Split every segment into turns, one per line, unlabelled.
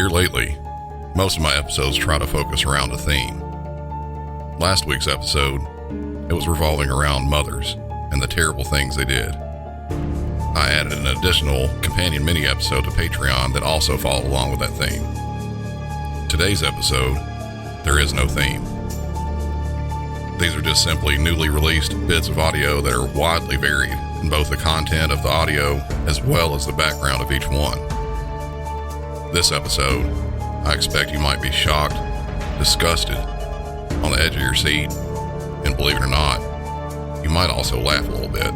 Here lately, most of my episodes try to focus around a theme. Last week's episode, it was revolving around mothers and the terrible things they did. I added an additional companion mini episode to Patreon that also followed along with that theme. Today's episode, there is no theme. These are just simply newly released bits of audio that are widely varied in both the content of the audio as well as the background of each one. This episode, I expect you might be shocked, disgusted, on the edge of your seat, and believe it or not, you might also laugh a little bit.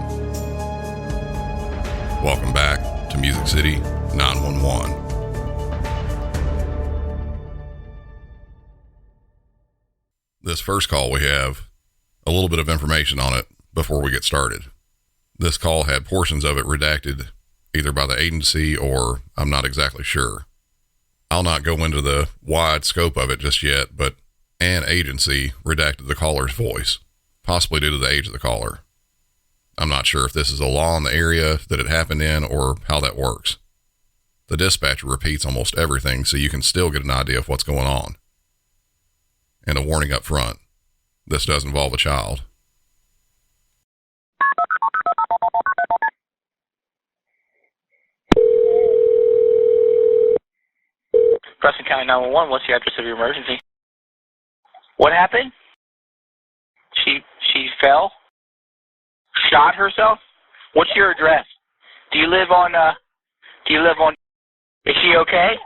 Welcome back to Music City 911. This first call we have a little bit of information on it before we get started. This call had portions of it redacted either by the agency or I'm not exactly sure. I'll not go into the wide scope of it just yet, but an agency redacted the caller's voice, possibly due to the age of the caller. I'm not sure if this is a law in the area that it happened in or how that works. The dispatcher repeats almost everything so you can still get an idea of what's going on. And a warning up front, this does involve a child.
Preston County 911, what's the address of your emergency? What happened? She fell? Shot herself? What's your address? Do you live on, is she okay?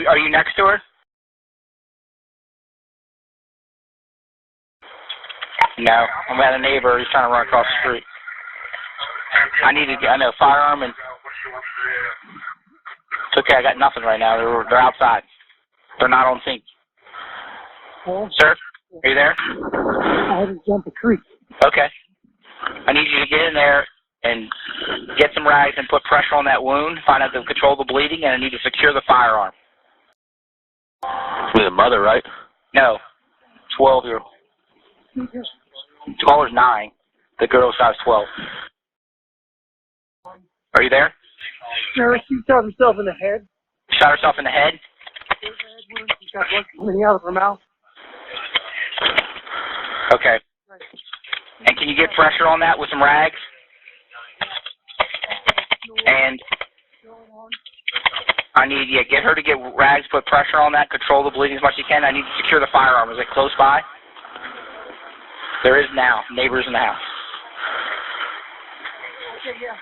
Are you next to her? No, I'm at a neighbor who's trying to run across the street. I know, firearm and... It's okay, I got nothing right now. They're outside. They're not on scene.
Well,
Sir, are you there?
I had to jump a creek.
Okay. I need you to get in there and get some rags and put pressure on that wound, find out to control the bleeding, and I need to secure the firearm.
With a mother, right?
No, 12-year-old. The caller's 9. The girl shot is 12. Are you there?
Sarah, she shot herself in the head.
Shot herself in the head?
She's got blood coming out of her mouth.
Okay. And can you get pressure on that with some rags? And I need you to get her to get rags, put pressure on that, control the bleeding as much as you can. I need to secure the firearm. Is it close by? There is now. Neighbors in the house.
Okay, yeah.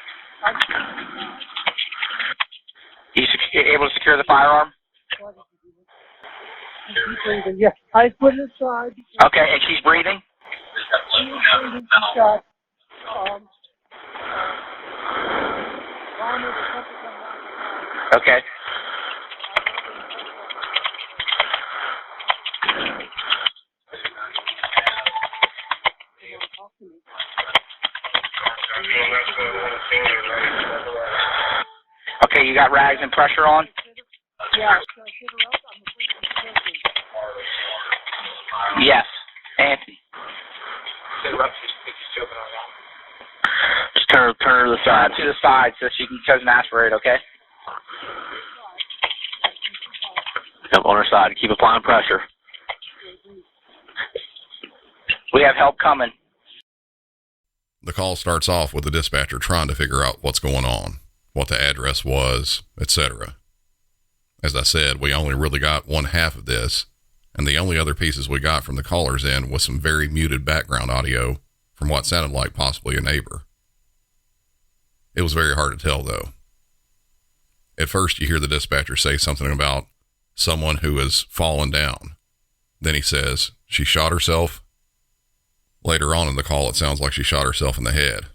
You able to secure the firearm?
Breathing. Yeah, I put it aside.
Okay, and she's breathing?
She's got,
Okay. Okay, you got rags and pressure on?
Yeah, so I hit her up. I'm afraid she's choking.
Yes, Anthony. Just turn her to the side. To the side so she doesn't aspirate, okay?
Yep, on her side. Keep applying pressure.
We have help coming.
The call starts off with the dispatcher trying to figure out what's going on, what the address was, etc. As I said, we only really got one half of this, and the only other pieces we got from the caller's end was some very muted background audio from what sounded like possibly a neighbor. It was very hard to tell, though. At first, you hear the dispatcher say something about someone who has fallen down. Then he says, she shot herself. Later on in the call, it sounds like she shot herself in the head.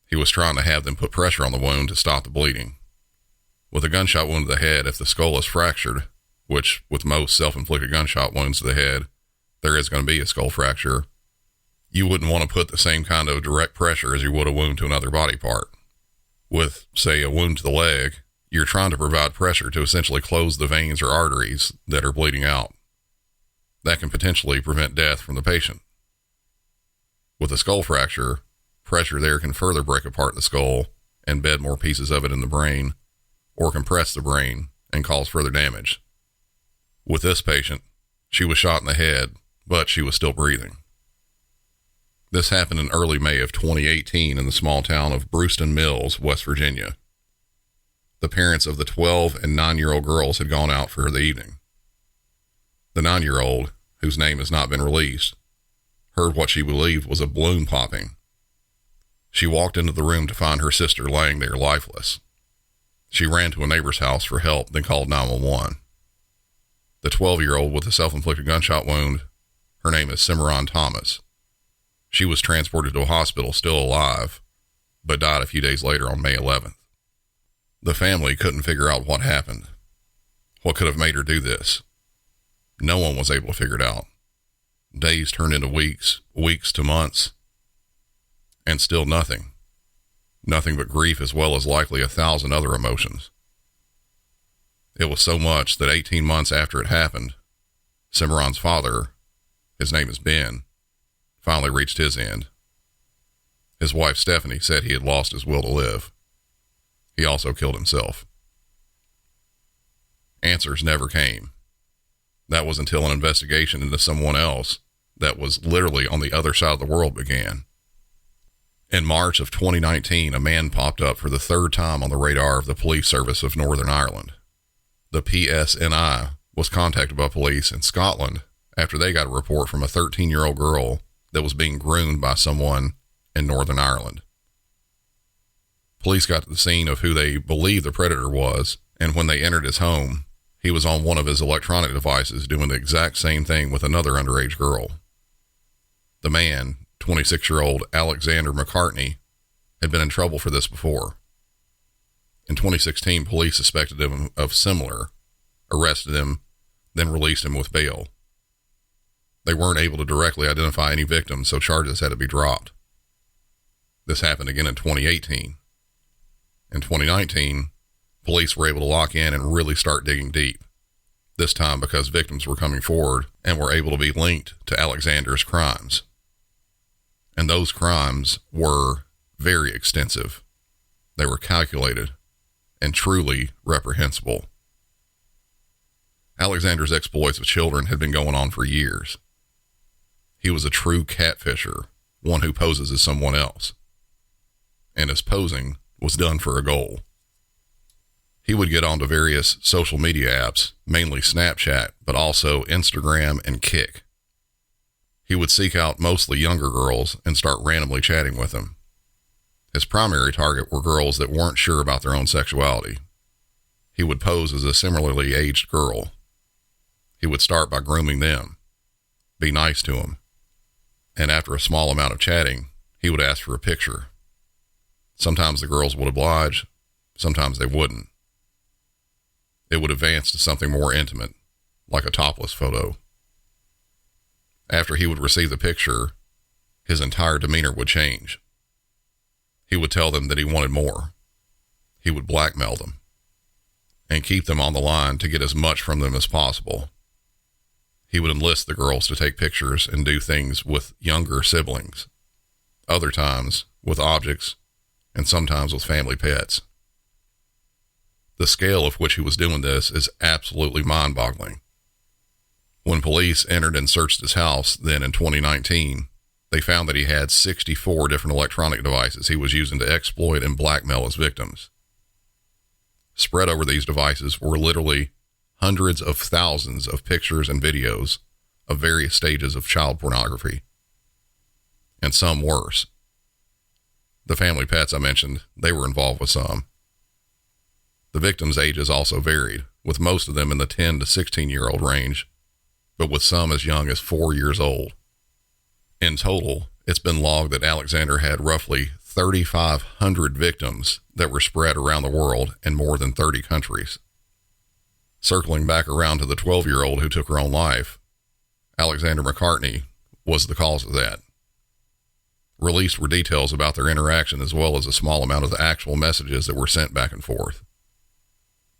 He was trying to have them put pressure on the wound to stop the bleeding. With a gunshot wound to the head, if the skull is fractured, which with most self-inflicted gunshot wounds to the head, there is going to be a skull fracture, you wouldn't want to put the same kind of direct pressure as you would a wound to another body part. With, say, a wound to the leg, you're trying to provide pressure to essentially close the veins or arteries that are bleeding out. That can potentially prevent death from the patient. With a skull fracture, pressure there can further break apart the skull embed more pieces of it in the brain, or compress the brain and cause further damage. With this patient, she was shot in the head, but she was still breathing. This happened in early May of 2018 in the small town of Brewston Mills, West Virginia. The parents of the 12 and 9-year-old girls had gone out for the evening. The 9-year-old, whose name has not been released, heard what she believed was a balloon popping. She walked into the room to find her sister laying there lifeless. She ran to a neighbor's house for help, then called 911. The 12-year-old with a self-inflicted gunshot wound, her name is Cimarron Thomas. She was transported to a hospital still alive, but died a few days later on May 11th. The family couldn't figure out what happened. What could have made her do this? No one was able to figure it out. Days turned into weeks, weeks to months, and still nothing. Nothing but grief, as well as likely 1,000 other emotions. It was so much that 18 months after it happened, Cimarron's father, his name is Ben, finally reached his end. His wife Stephanie said he had lost his will to live. He also killed himself. Answers never came. That was until an investigation into someone else that was literally on the other side of the world began. In March of 2019, a man popped up for the third time on the radar of the police service of Northern Ireland. The PSNI was contacted by police in Scotland after they got a report from a 13-year-old girl that was being groomed by someone in Northern Ireland. Police got to the scene of who they believed the predator was, and when they entered his home, he was on one of his electronic devices doing the exact same thing with another underage girl. The man, 26-year-old Alexander McCartney, had been in trouble for this before. In 2016, police suspected him of similar, arrested him, then released him with bail. They weren't able to directly identify any victims, so charges had to be dropped. This happened again in 2018. In 2019, police were able to lock in and really start digging deep, this time because victims were coming forward and were able to be linked to Alexander's crimes. And those crimes were very extensive. They were calculated and truly reprehensible. Alexander's exploits with children had been going on for years. He was a true catfisher, one who poses as someone else. And his posing was done for a goal. He would get onto various social media apps, mainly Snapchat, but also Instagram and Kik. He would seek out mostly younger girls and start randomly chatting with them. His primary target were girls that weren't sure about their own sexuality. He would pose as a similarly aged girl. He would start by grooming them, be nice to them, and after a small amount of chatting, he would ask for a picture. Sometimes the girls would oblige, sometimes they wouldn't. It would advance to something more intimate, like a topless photo. After he would receive the picture, his entire demeanor would change. He would tell them that he wanted more. He would blackmail them and keep them on the line to get as much from them as possible. He would enlist the girls to take pictures and do things with younger siblings, other times with objects, and sometimes with family pets. The scale of which he was doing this is absolutely mind-boggling. When police entered and searched his house then in 2019, they found that he had 64 different electronic devices he was using to exploit and blackmail his victims. Spread over these devices were literally hundreds of thousands of pictures and videos of various stages of child pornography, and some worse. The family pets I mentioned, they were involved with some. The victims' ages also varied, with most of them in the 10 to 16-year-old range, but with some as young as 4 years old. In total, it's been logged that Alexander had roughly 3,500 victims that were spread around the world in more than 30 countries. Circling back around to the 12-year-old who took her own life, Alexander McCartney was the cause of that. Released were details about their interaction as well as a small amount of the actual messages that were sent back and forth.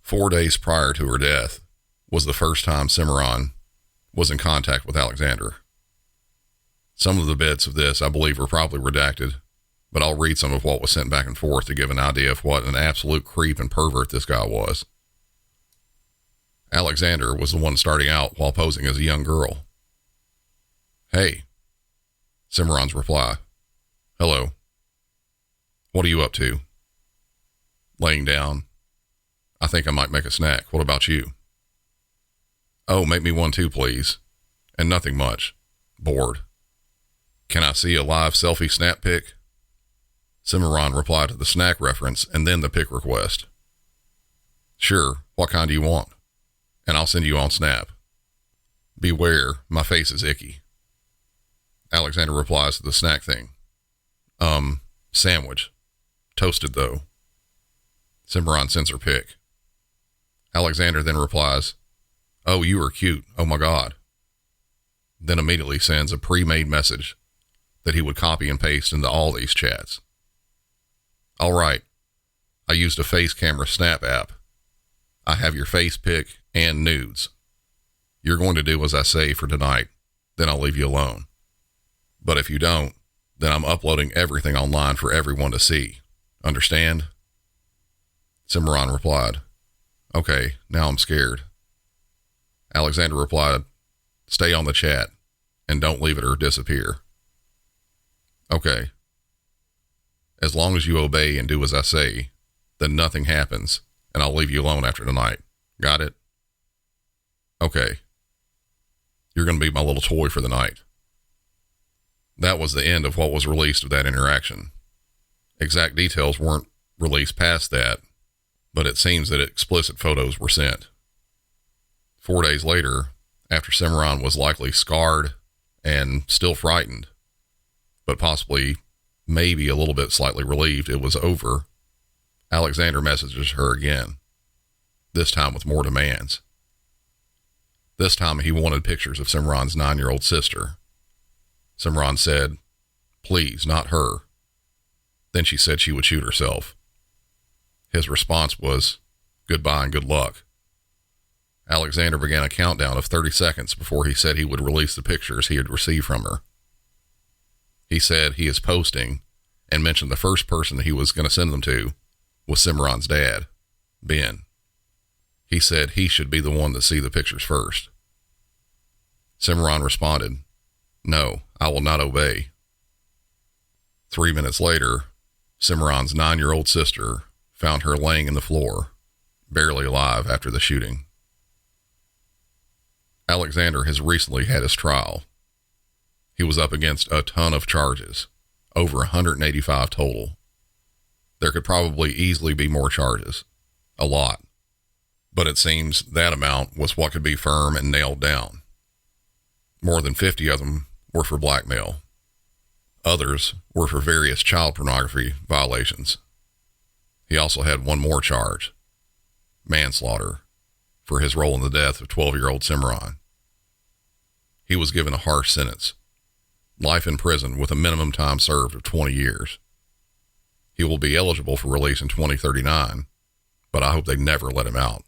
4 days prior to her death was the first time Cimarron was in contact with Alexander. Some of the bits of this I believe were probably redacted, but I'll read some of what was sent back and forth to give an idea of what an absolute creep and pervert this guy was. Alexander was the one starting out while posing as a young girl. Hey. Cimarron's reply. Hello. What are you up to? Laying down. I think I might make a snack. What about you? Oh, make me one too, please. And nothing much. Bored. Can I see a live selfie snap pic? Cimarron replied to the snack reference and then the pic request. Sure, what kind do you want? And I'll send you on Snap. Beware, my face is icky. Alexander replies to the snack thing. Sandwich. Toasted though. Cimarron sends her pic. Alexander then replies, oh, you are cute. Oh my God. Then immediately sends a pre-made message that he would copy and paste into all these chats. All right. I used a face camera snap app. I have your face pic and nudes. You're going to do as I say for tonight, then I'll leave you alone. But if you don't, then I'm uploading everything online for everyone to see. Understand? Cimarron replied, okay, now I'm scared. Alexander replied, stay on the chat and don't leave it or disappear. Okay. As long as you obey and do as I say, then nothing happens and I'll leave you alone after tonight. Got it? Okay. You're going to be my little toy for the night. That was the end of what was released of that interaction. Exact details weren't released past that, but it seems that explicit photos were sent. 4 days later, after Cimarron was likely scarred and still frightened, but possibly maybe a little bit slightly relieved it was over, Alexander messages her again, this time with more demands. This time he wanted pictures of Cimarron's 9-year-old sister. Cimarron said, please, not her. Then she said she would shoot herself. His response was, goodbye and good luck. Alexander began a countdown of 30 seconds before he said he would release the pictures he had received from her. He said he is posting and mentioned the first person he was going to send them to was Cimarron's dad, Ben. He said he should be the one to see the pictures first. Cimarron responded, no, I will not obey. 3 minutes later, Cimarron's 9-year-old sister found her laying in the floor, barely alive after the shooting. Alexander has recently had his trial. He was up against a ton of charges, over 185 total. There could probably easily be more charges, a lot, but it seems that amount was what could be firm and nailed down. More than 50 of them were for blackmail. Others were for various child pornography violations. He also had one more charge, manslaughter, for his role in the death of 12-year-old Cimarron. He was given a harsh sentence, life in prison with a minimum time served of 20 years. He will be eligible for release in 2039, but I hope they never let him out.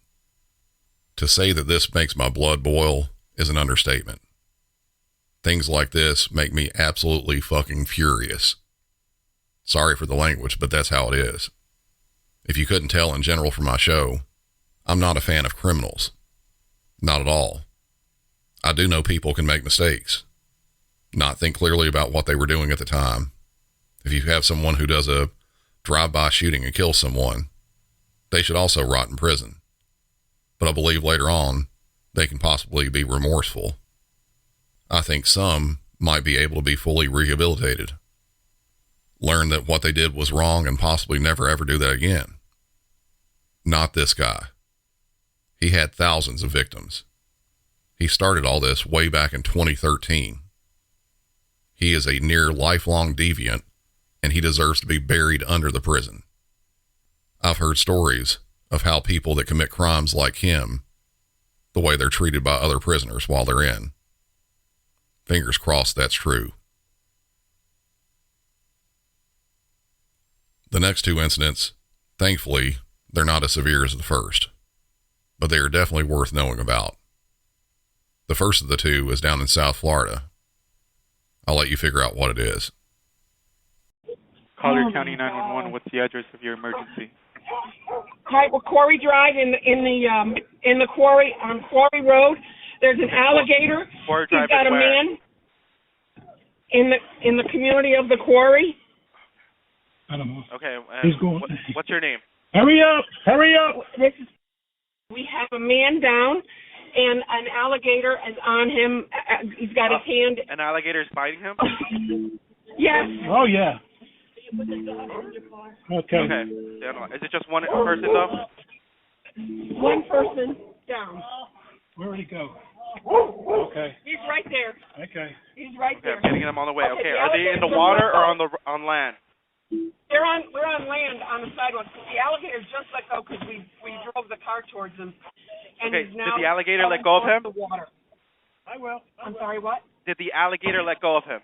To say that this makes my blood boil is an understatement. Things like this make me absolutely fucking furious. Sorry for the language, but that's how it is. If you couldn't tell in general from my show, I'm not a fan of criminals. Not at all. I do know people can make mistakes, not think clearly about what they were doing at the time. If you have someone who does a drive-by shooting and kills someone, they should also rot in prison. But I believe later on, they can possibly be remorseful. I think some might be able to be fully rehabilitated, learn that what they did was wrong and possibly never ever do that again. Not this guy. He had thousands of victims. He started all this way back in 2013. He is a near lifelong deviant, and he deserves to be buried under the prison. I've heard stories of how people that commit crimes like him, the way they're treated by other prisoners while they're in. Fingers crossed that's true. The next two incidents, thankfully, they're not as severe as the first, but they are definitely worth knowing about. The first of the two is down in South Florida. I'll let you figure out what it is.
Collier County 911, what's the address of your emergency?
Right, well, Quarry Drive in the quarry on Quarry Road. There's an alligator.
Quarry
He's
Drive
got
is
a
where?
man in the community of the quarry.
I don't know.
Okay.
He's going.
What's your name?
Hurry up! Hurry up!
We have a man down, and an alligator is on him. He's got his hand.
An alligator is biting him?
Yes.
Oh yeah. Okay.
Okay. Is it just one person though?
One person down.
Where did he go? Okay.
He's right there.
Okay.
He's right
Okay,
there.
I'm getting them on the way. Okay.
the
Are they in the
alligator's
water or
just
on land?
We're on land on the sidewalk. The alligator's just let go because we drove the car towards him. And
Okay.
he's now
Did the alligator let go of him?
The water.
I will.
I'm sorry, what?
Did the alligator let go of him?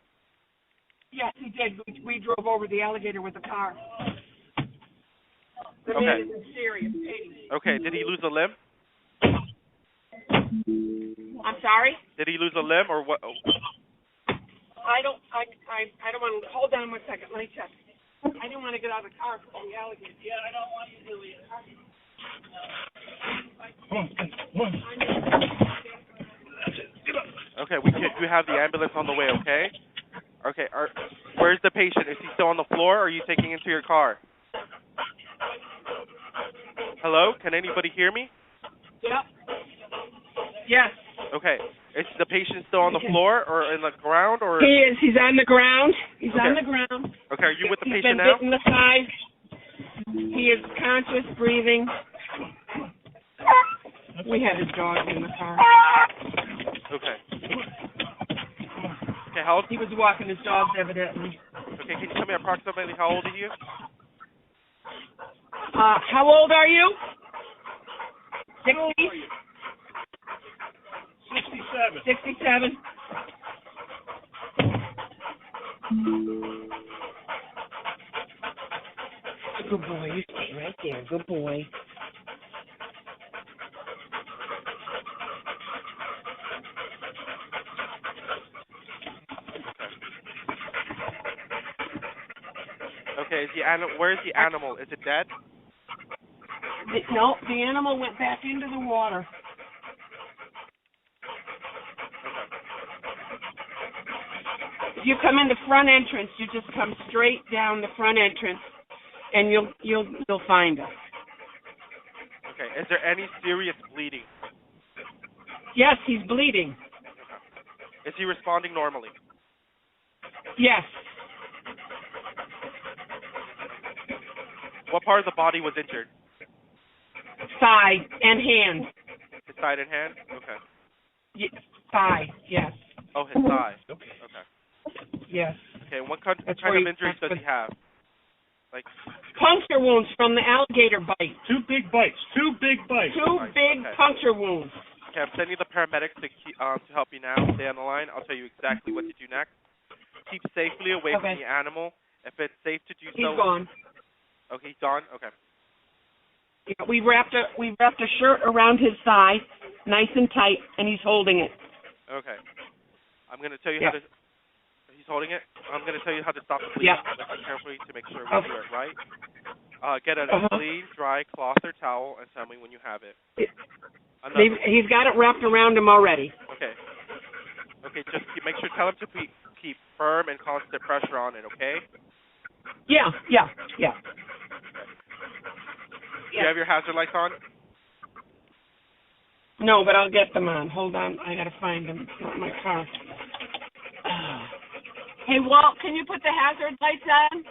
Yes, he did. We drove over the alligator with the car. The
Okay.
man is in serious pain.
Okay. Did he lose a limb?
I'm sorry?
Did he lose a limb or what?
I don't want to, hold on one second, let me check. I didn't want to get out of the car for the alligator. Yeah, I don't want you to do it.
Come on.
Okay. We have the ambulance on the way. Okay. Okay. Where's the patient? Is he still on the floor or are you taking him to your car? Hello? Can anybody hear me?
Yep. Yes.
Okay. Is the patient still on the floor or in the ground or?
He is. He's on the ground. He's
Okay.
on the ground.
Okay. Are you with the
He's
patient
been
now?
bit in the thigh. He is conscious, breathing. We had his dog in the car.
Okay. Okay. How old?
He was walking his dogs, evidently.
Okay. Can you tell me approximately how old are you?
How old are you? 60?
67.
67. Good boy. You stay right there. Good boy.
Okay. Where's the animal? Is it dead?
No, the animal went back into the water. If you come in the front entrance, you just come straight down the front entrance, and you'll find us.
Okay. Is there any serious bleeding?
Yes, he's bleeding.
Is he responding normally?
Yes.
What part of the body was injured?
Thigh and hand.
His side and hand? Okay.
Thigh, yes.
Oh, his thigh. Okay.
Yes.
Okay, what kind
That's
of
where
injuries does he have? Like
puncture wounds from the alligator bite.
Two big bites.
Two big puncture wounds.
Okay, I'm sending the paramedics to help you now. Stay on the line. I'll tell you exactly what to do next. Keep safely away from the animal. If it's safe to do so.
He's gone.
Okay, he's gone? Okay.
Yeah, we wrapped a shirt around his thigh, nice and tight, and he's holding it.
Okay. I'm going to tell you how to... He's holding it? I'm going to tell you how to stop the bleeding. Listen carefully to make sure we do it right. Get a clean, dry cloth or towel and tell me when you have it.
He's got it wrapped around him already.
Okay. Okay, just tell him to keep firm and constant pressure on it, okay?
Yeah.
Do you have your hazard lights on?
No, but I'll get them on. Hold on. I got to find them. It's not in my car. Hey, Walt, can you put the hazard lights on?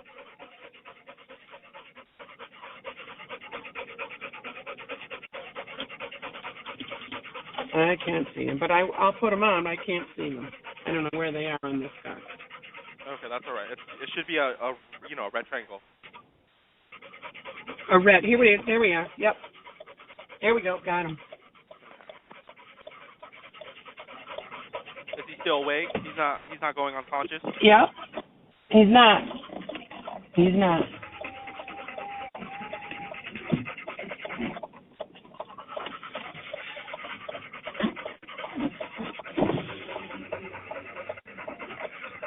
I can't see them, but I'll put them on. I can't see them. I don't know where they are on this car.
Okay, that's all right. It should be a red triangle.
A red. Here it is. There we are. Yep. There we go. Got him.
Is he still awake? He's not going unconscious?
Yep. He's not.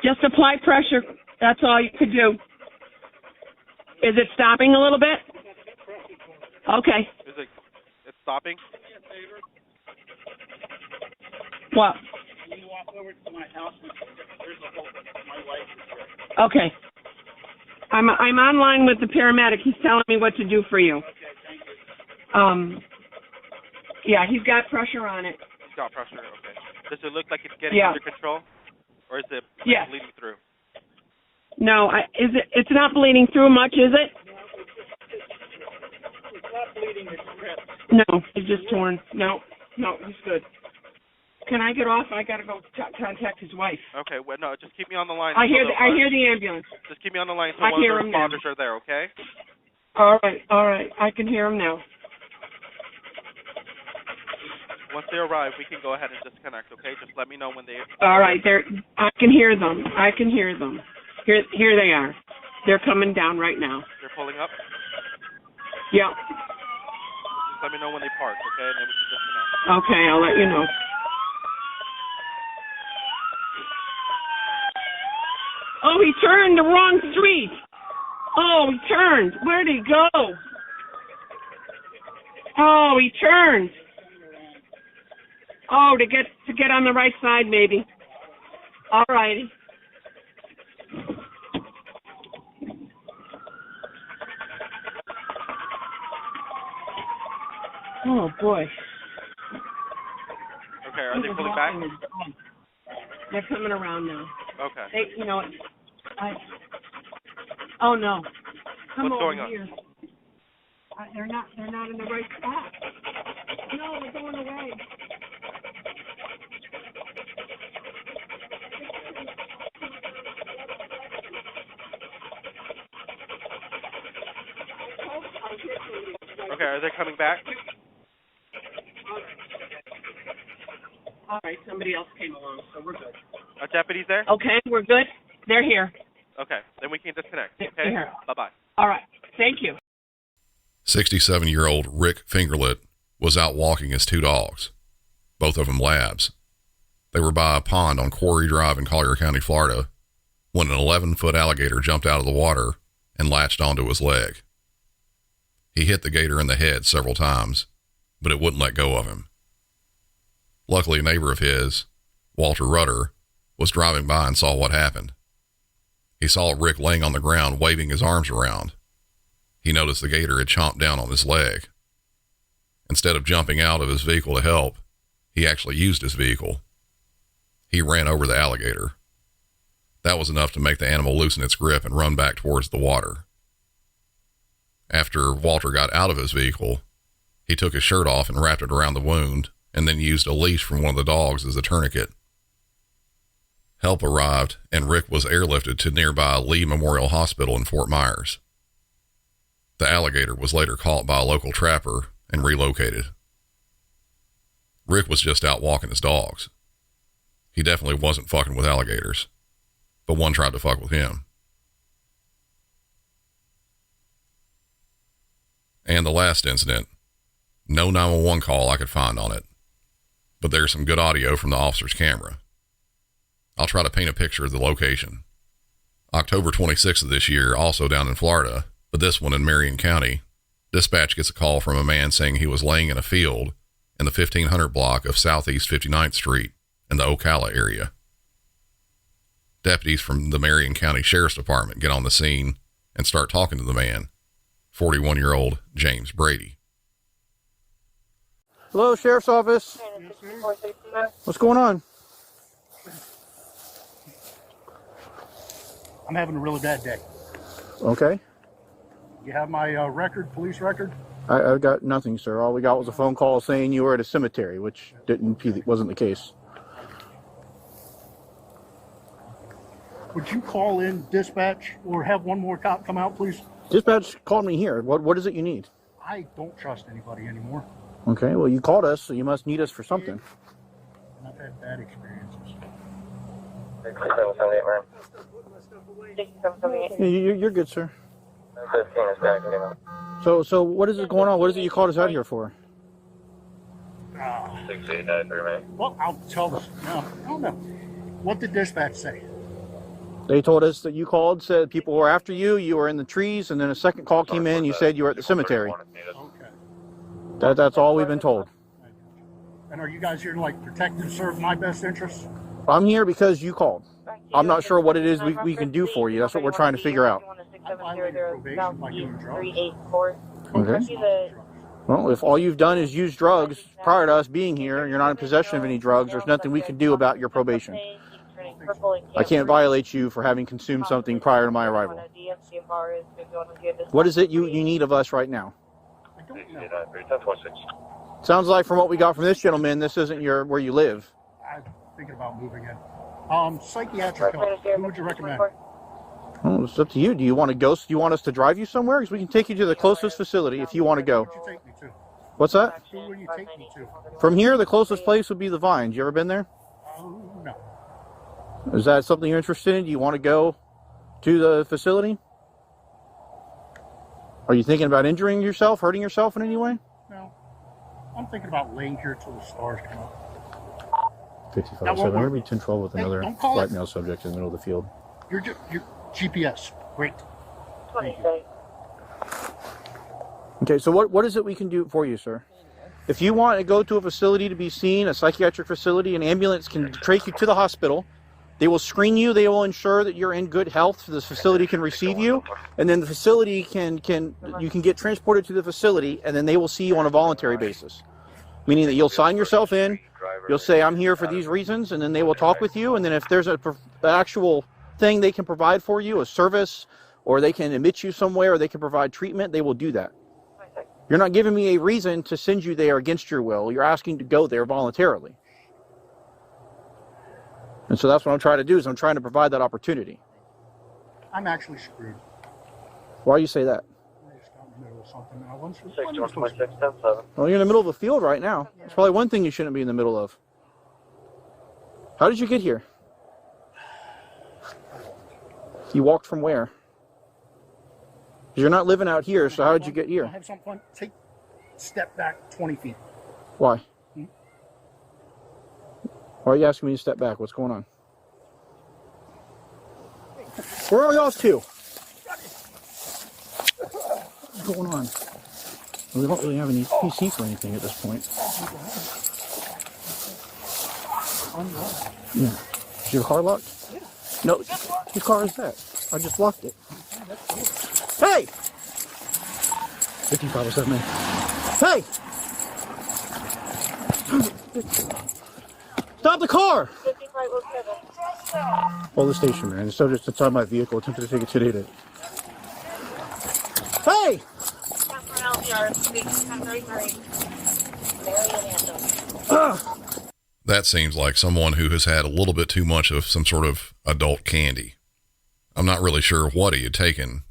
Just apply pressure. That's all you could do. Is it stopping a little bit? Okay.
Is it? It's stopping.
What?
Can you walk over to my house? There's a whole, my wife is here.
Okay. I'm online with the paramedic. He's telling me what to do for you.
Okay, thank you.
Yeah, he's got pressure on it.
It's got pressure. Okay. Does it look like it's getting under control, or is it bleeding through?
No, it's not bleeding through much, is it?
It's not bleeding, it's ripped.
No, it's just torn. No, he's good. Can I get off? I gotta go contact his wife.
Okay. Well, no, just keep me on the line.
I hear the ambulance.
Just keep me on the line until one of the responders are there. Okay.
All right. I can hear him now.
Once they arrive, we can go ahead and disconnect. Okay. Just let me know when they.
All right. I can hear them. Here they are. They're coming down right now.
They're pulling up.
Yeah.
Just let me know when they park. Okay, and then we can disconnect.
Okay, I'll let you know. Oh, he turned the wrong street. Oh, he turned. Where'd he go? Oh, he turned. Oh, to get on the right side, maybe. All righty. Oh boy.
Okay, are they pulling back?
They're coming around now.
Okay.
Oh no. Come
What's
over
going on?
here. They're not in the right spot. No, they're going away.
Okay, are they coming back?
All right, somebody else came along, so we're good.
Are deputies there?
Okay, we're good. They're here.
Okay, then we can disconnect.
They're
Okay?
here.
Bye-bye.
All right, thank you.
67-year-old Rick Fingerlet was out walking his two dogs, both of them labs. They were by a pond on Quarry Drive in Collier County, Florida, when an 11-foot alligator jumped out of the water and latched onto his leg. He hit the gator in the head several times, but it wouldn't let go of him. Luckily, a neighbor of his, Walter Rudder, was driving by and saw what happened. He saw Rick laying on the ground waving his arms around. He noticed the gator had chomped down on his leg. Instead of jumping out of his vehicle to help, he actually used his vehicle. He ran over the alligator. That was enough to make the animal loosen its grip and run back towards the water. After Walter got out of his vehicle, he took his shirt off and wrapped it around the wound, and then used a leash from one of the dogs as a tourniquet. Help arrived, and Rick was airlifted to nearby Lee Memorial Hospital in Fort Myers. The alligator was later caught by a local trapper and relocated. Rick was just out walking his dogs. He definitely wasn't fucking with alligators, but one tried to fuck with him. And the last incident, no 911 call I could find on it, but there's some good audio from the officer's camera. I'll try to paint a picture of the location. October 26th of this year, also down in Florida, but this one in Marion County, dispatch gets a call from a man saying he was laying in a field in the 1500 block of Southeast 59th Street in the Ocala area. Deputies from the Marion County Sheriff's Department get on the scene and start talking to the man, 41-year-old James Brady.
Hello, Sheriff's Office. What's going on?
I'm having a really bad day.
Okay.
You have my record, police record?
I've got nothing, sir. All we got was a phone call saying you were at a cemetery, which wasn't the case.
Would you call in dispatch or have one more cop come out, please?
Dispatch called me here. What is it you need?
I don't trust anybody anymore.
Okay, well, you called us, so you must need us for something.
And I've had bad experiences.
Yeah, you're good, sir. So what is it going on? What is it you called us out here for?
Well, I'll tell this. No, I don't know. What did dispatch say?
They told us that you called, said people were after you, you were in the trees, and then a second call came in, you said you were at the cemetery.
Okay.
That's all we've been told.
And are you guys here to like protect and serve my best interests?
I'm here because you called. I'm not sure what it is we can do for you. That's what we're trying to figure out.
I violated probation by doing drugs.
Okay. Well, if all you've done is use drugs prior to us being here, and you're not in possession of any drugs, there's nothing we can do about your probation. I can't violate you for having consumed something prior to my arrival. What is it you need of us right now?
I don't know.
Sounds like from what we got from this gentleman, this isn't where you live.
I'm thinking about moving in. Psychiatric help. Who would you recommend?
Well, it's up to you. Do you want to go? Do you want us to drive you somewhere? Because we can take you to the closest facility if you want to go.
Who would you take me to?
What's that?
Who will you take me to?
From here, the closest place would be the Vines. You ever been there?
No.
Is that something you're interested in? Do you want to go to the facility? Are you thinking about injuring yourself, hurting yourself in any way?
No. I'm thinking about laying here till the stars come up.
55-7. Remember 10-12 with another white male subject in the middle of the field.
Your GPS. Great.
26.
Okay, so what is it we can do for you, sir? If you want to go to a facility to be seen, a psychiatric facility, an ambulance can take you to the hospital. They will screen you. They will ensure that you're in good health so the facility can receive you. And then the facility you can get transported to the facility, and then they will see you on a voluntary basis. Meaning that you'll sign yourself in, you'll say, I'm here for these reasons, and then they will talk with you. And then if there's an actual thing they can provide for you, a service, or they can admit you somewhere, or they can provide treatment, they will do that. You're not giving me a reason to send you there against your will. You're asking to go there voluntarily. And so that's what I'm trying to do, is I'm trying to provide that opportunity.
I'm actually screwed.
Why do you say that?
I just got in the middle of something. I wasn't
6-1-26-10-7.
Well, you're in the middle of a field right now. That's probably one thing you shouldn't be in the middle of. How did you get here? You walked from where? You're not living out here, so how did you get here?
Have some fun. Step back 20 feet.
Why? Why are you asking me to step back? What's going on? Where are we off to? What's going on? We don't really have any PC for anything at this point. Yeah. Is your car locked? No. Whose car is that? I just locked it. Hey! 5507. Hey! Stop the car!
5507.
Hold the station, man. The subject's inside my vehicle, attempted to take it sedated. Hey!
That seems like someone who has had a little bit too much of some sort of adult candy. I'm not really sure what he had taken,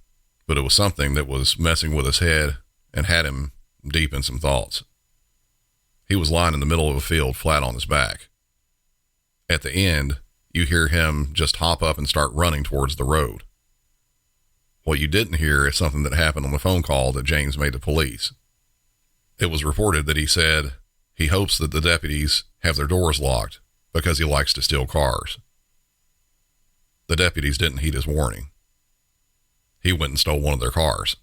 but it was something that was messing with his head and had him deep in some thoughts. He was lying in the middle of a field flat on his back. At the end, you hear him just hop up and start running towards the road. What you didn't hear is something that happened on the phone call that James made to police. It was reported that he said he hopes that the deputies have their doors locked because he likes to steal cars. The deputies didn't heed his warning. He went and stole one of their cars.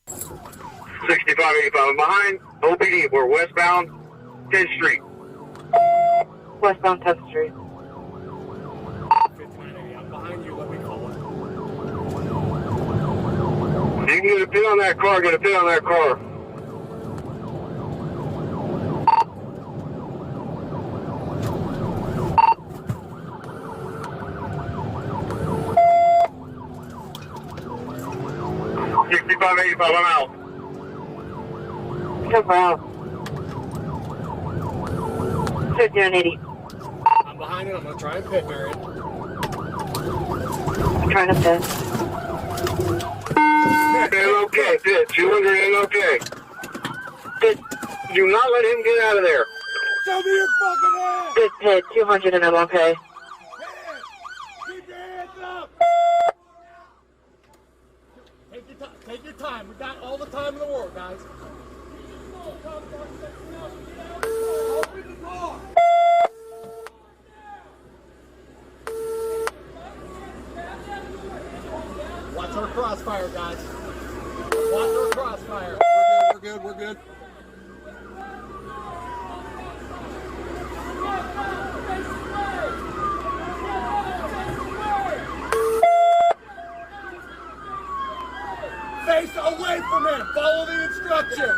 6585, I'm behind OPD. We're westbound 10th Street.
Westbound 10th Street.
5980, I'm behind you. Let me call it.
You can get a pin on that car. Get a pin on that car. $65.85, I'm out.
Come on. 5980.
I'm behind it. I'm going to try and pit, Marion.
I'm trying to pit.
Okay, pit. 200 and okay. Pit. Do not let him get out of there.
Show me your fucking hand!
Pit, pit. 200 and I'm okay.
Keep your hands up! Take your time. We got all the time in the world, guys. Open the door! Watch our crossfire, guys. Watch our crossfire. We're good. from him. Follow the instructions.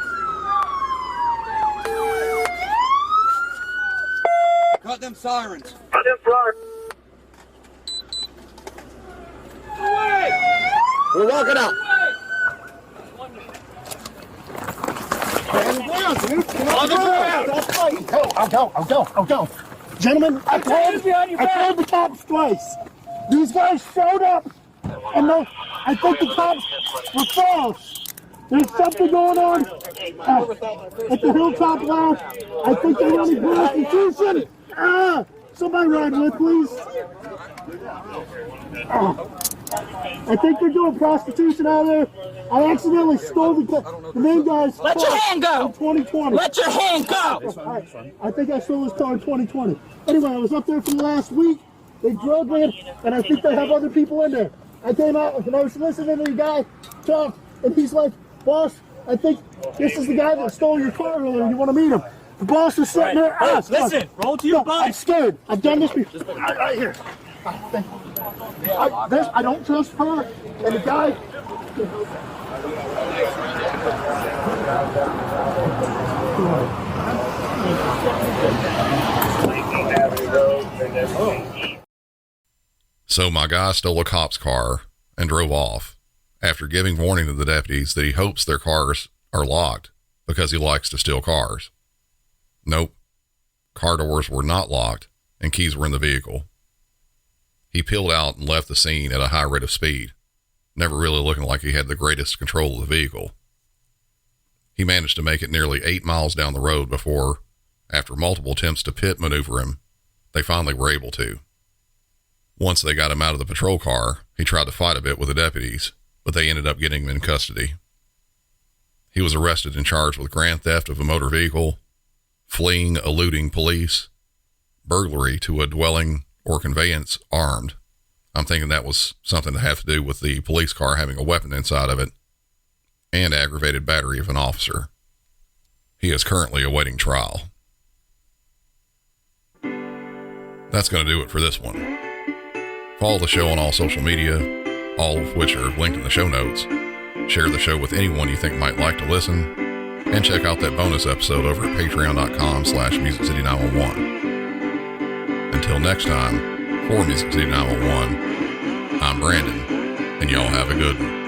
Cut them sirens.
Cut them sirens.
We're walking out.
I'll go. Gentlemen, I told the cops twice. These guys showed up, and I think the cops were false. There's something going on at the Hilltop Lounge. I think they're running prostitution. Somebody ride with, please. I think they're doing prostitution out there. I accidentally stole the main guy's car.
Let your hand go.
In 2020.
Let your hand go.
I think I stole his car in 2020. Anyway, I was up there for the last week. They drug me, and I think they have other people in there. I came out and I was listening to the guy talk, and he's like, "Boss, I think this is the guy that stole your car earlier. You want to meet him?" The boss is sitting there.
Listen, roll to your bike.
I'm scared. I've done this before. Right here. I don't trust her. And the guy.
So my guy stole a cop's car and drove off after giving warning to the deputies that he hopes their cars are locked because he likes to steal cars. Nope. Car doors were not locked and keys were in the vehicle. He peeled out and left the scene at a high rate of speed, never really looking like he had the greatest control of the vehicle. He managed to make it nearly 8 miles down the road before, after multiple attempts to pit maneuver him, they finally were able to. Once they got him out of the patrol car, he tried to fight a bit with the deputies, but they ended up getting him in custody. He was arrested and charged with grand theft of a motor vehicle, fleeing, eluding police, burglary to a dwelling or conveyance armed. I'm thinking that was something to have to do with the police car having a weapon inside of it, and aggravated battery of an officer. He is currently awaiting trial. That's going to do it for this one. Follow the show on all social media, all of which are linked in the show notes. Share the show with anyone you think might like to listen, and check out that bonus episode over at patreon.com/MusicCity911. Until next time, for Music City 911, I'm Brandon, and y'all have a good one.